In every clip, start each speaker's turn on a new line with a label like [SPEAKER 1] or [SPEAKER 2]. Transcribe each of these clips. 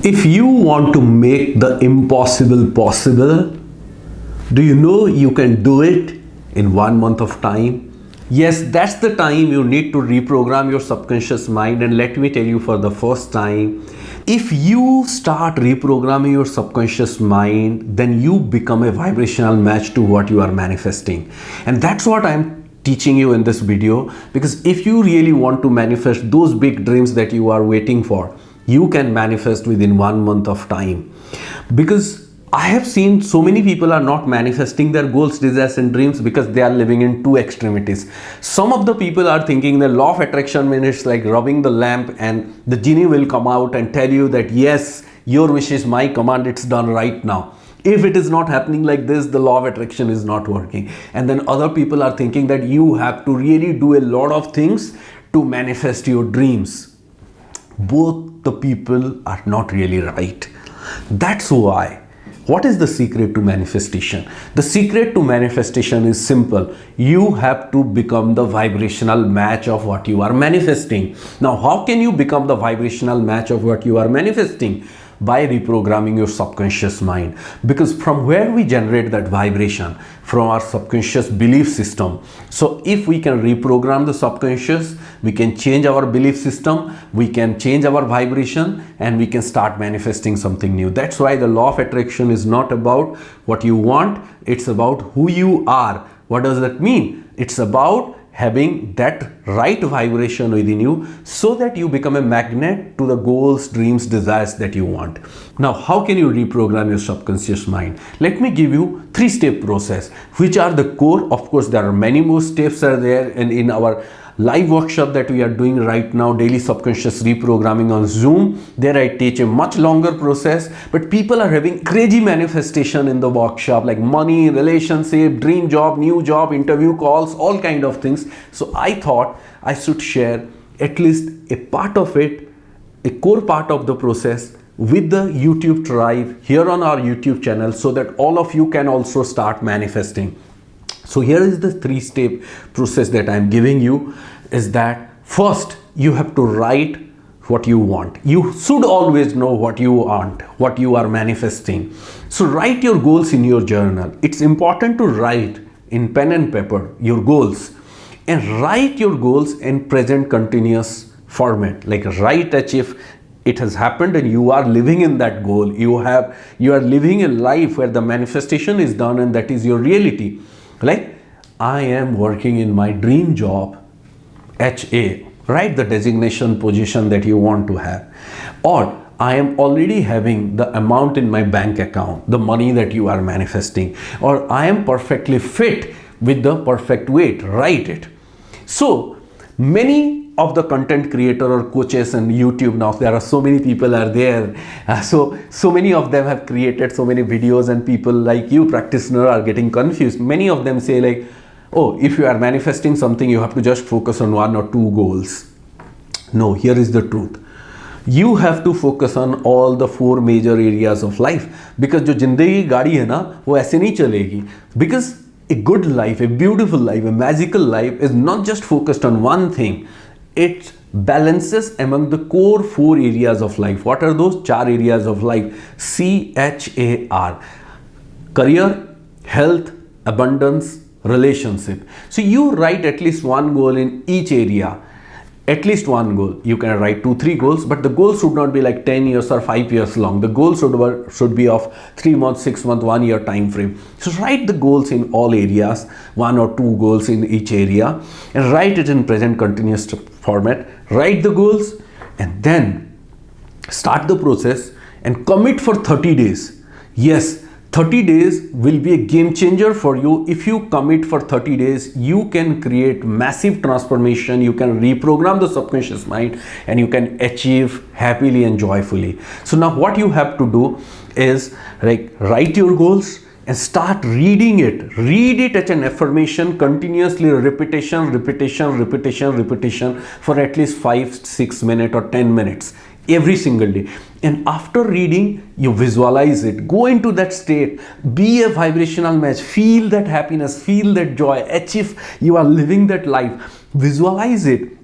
[SPEAKER 1] If you want to make the impossible possible, do you know you can do it in 1 month of time? Yes, that's the time you need to reprogram your subconscious mind. And let me tell you for the first time, if you start reprogramming your subconscious mind, then you become a vibrational match to what you are manifesting. And that's what I'm teaching you in this video, because if you really want to manifest those big dreams that you are waiting for, you can manifest within 1 month of time. Because I have seen so many people are not manifesting their goals, desires and dreams because they are living in two extremities. Some of the people are thinking the law of attraction means like rubbing the lamp and the genie will come out and tell you that yes, your wish is my command, it's done right now. If it is not happening like this, the law of attraction is not working. And then other people are thinking that you have to really do a lot of things to manifest your dreams. Both the people are not really right. That's why. What is the secret to manifestation? The secret to manifestation is simple. You have to become the vibrational match of what you are manifesting. Now, how can you become the vibrational match of what you are manifesting? By reprogramming your subconscious mind. Because from where we generate that vibration? From our subconscious belief system. So if we can reprogram the subconscious, we can change our belief system, we can change our vibration, and we can start manifesting something new. That's why the law of attraction is not about what you want, it's about who you are. What does that mean? It's about having that right vibration within you so that you become a magnet to the goals, dreams, desires that you want. Now, how can you reprogram your subconscious mind? Let me give you 3-step process, which are the core. Of course, there are many more steps are there, and in our live workshop that we are doing right now, daily subconscious reprogramming on Zoom, there I teach a much longer process, but people are having crazy manifestation in the workshop, like money, relationship, dream job, new job, interview calls, all kind of things. So I thought I should share at least a part of it, a core part of the process with the YouTube tribe here on our YouTube channel, so that all of you can also start manifesting. So here is the 3-step process that I'm giving you, is that first you have to write what you want. You should always know what you want, what you are manifesting. So write your goals in your journal. It's important to write in pen and paper your goals, and write your goals in present continuous format. Like write as if it has happened and you are living in that goal. You are living a life where the manifestation is done, and that is your reality. Like, I am working in my dream job, HA, right? The designation position that you want to have. Or I am already having the amount in my bank account, the money that you are manifesting. Or I am perfectly fit with the perfect weight, write it. So many of the content creator or coaches and YouTube, now there are so many people are there, so many of them have created so many videos, and people like you practitioner are getting confused. Many of them say like, oh, if you are manifesting something, you have to just focus on 1 or 2 goals. No, here is the truth. You have to focus on all the 4 major areas of life, because जो जिंदगी गाड़ी है ना, वो ऐसे नहीं चलेगी. Because a good life, a beautiful life, a magical life is not just focused on one thing. It balances among the core 4 areas of life. What are those? CHAR areas of life. CHAR. Career, health, abundance, relationship. So you write at least 1 goal in each area. At least 1 goal. You can write 2-3 goals, but the goal should not be like 10 years or 5 years long. The goal should be of 3 months, 6 months, 1 year time frame. So write the goals in all areas, 1 or 2 goals in each area, and write it in present continuous format. Write the goals and then start the process and commit for 30 days. Yes, 30 days will be a game changer for you. If you commit for 30 days, you can create massive transformation. You can reprogram the subconscious mind, and you can achieve happily and joyfully. So now what you have to do is like write your goals and start reading it. Read it as an affirmation, continuously repetition for at least 5-6 minutes or 10 minutes every single day. And after reading, you visualize it, go into that state, be a vibrational match, feel that happiness, feel that joy, as if you are living that life. Visualize it.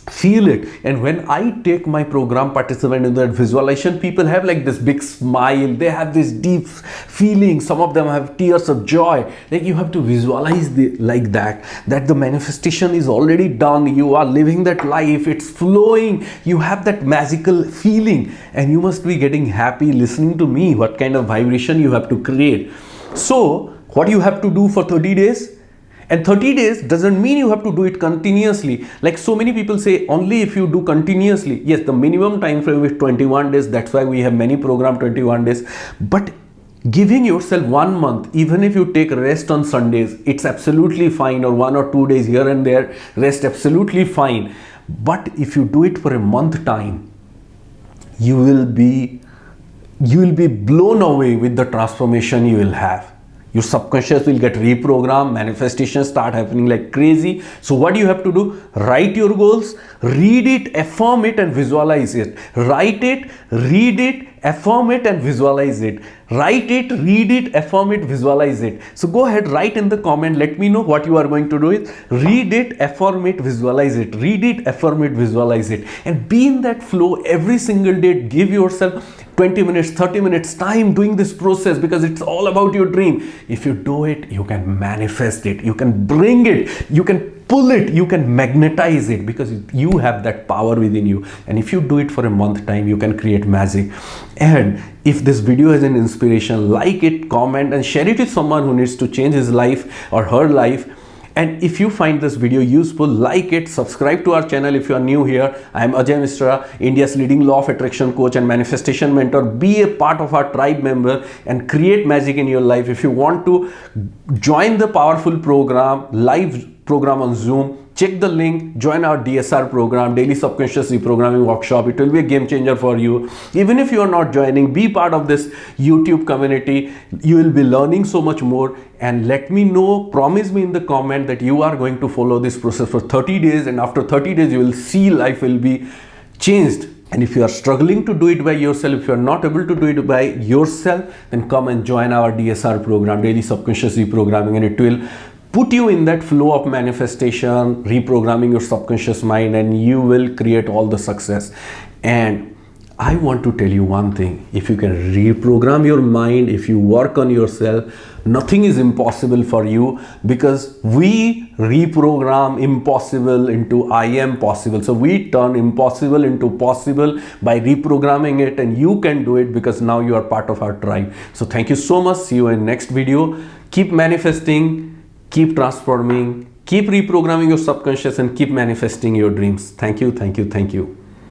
[SPEAKER 1] Feel it. And when I take my program participant in that visualization, people have like this big smile, they have this deep feeling, some of them have tears of joy. Like you have to visualize like that the manifestation is already done, you are living that life, it's flowing, you have that magical feeling, and you must be getting happy listening to me what kind of vibration you have to create. So what you have to do for 30 days, and 30 days doesn't mean you have to do it continuously. Like so many people say, only if you do continuously. Yes, the minimum time frame is 21 days. That's why we have many program 21 days. But giving yourself 1 month, even if you take rest on Sundays, it's absolutely fine, or 1 or 2 days here and there, rest absolutely fine. But if you do it for a month time, you will be blown away with the transformation you will have. Your subconscious will get reprogrammed, manifestations start happening like crazy. So what do you have to do? Write your goals, read it, affirm it, and visualize it. Write it, read it, affirm it, and visualize it. Write it, read it, affirm it, visualize it. So go ahead, write in the comment, let me know what you are going to do it. Read it, affirm it, visualize it. Read it, affirm it, visualize it. And be in that flow every single day. Give yourself 20 minutes, 30 minutes time doing this process, because it's all about your dream. If you do it, you can manifest it, you can bring it, you can pull it, you can magnetize it, because you have that power within you. And if you do it for a month time, you can create magic. And if this video is an inspiration, like it, comment, and share it with someone who needs to change his life or her life. And if you find this video useful, like it, subscribe to our channel if you are new here. I am Ajay Mishra, India's leading law of attraction coach and manifestation mentor. Be a part of our tribe member and create magic in your life. If you want to join the powerful program, live program on Zoom, check the link, join our DSR program, Daily Subconscious Reprogramming Workshop. It will be a game changer for you. Even if you are not joining, be part of this YouTube community. You will be learning so much more. And let me know, promise me in the comment that you are going to follow this process for 30 days. And after 30 days, you will see life will be changed. And if you are struggling to do it by yourself, if you are not able to do it by yourself, then come and join our DSR program, Daily Subconscious Reprogramming, and it will put you in that flow of manifestation, reprogramming your subconscious mind, and you will create all the success. And I want to tell you one thing: if you can reprogram your mind, if you work on yourself, nothing is impossible for you, because we reprogram impossible into I am possible. So we turn impossible into possible by reprogramming it, and you can do it because now you are part of our tribe. So thank you so much. See you in next video. Keep manifesting, keep transforming, keep reprogramming your subconscious, and keep manifesting your dreams. Thank you, thank you, thank you.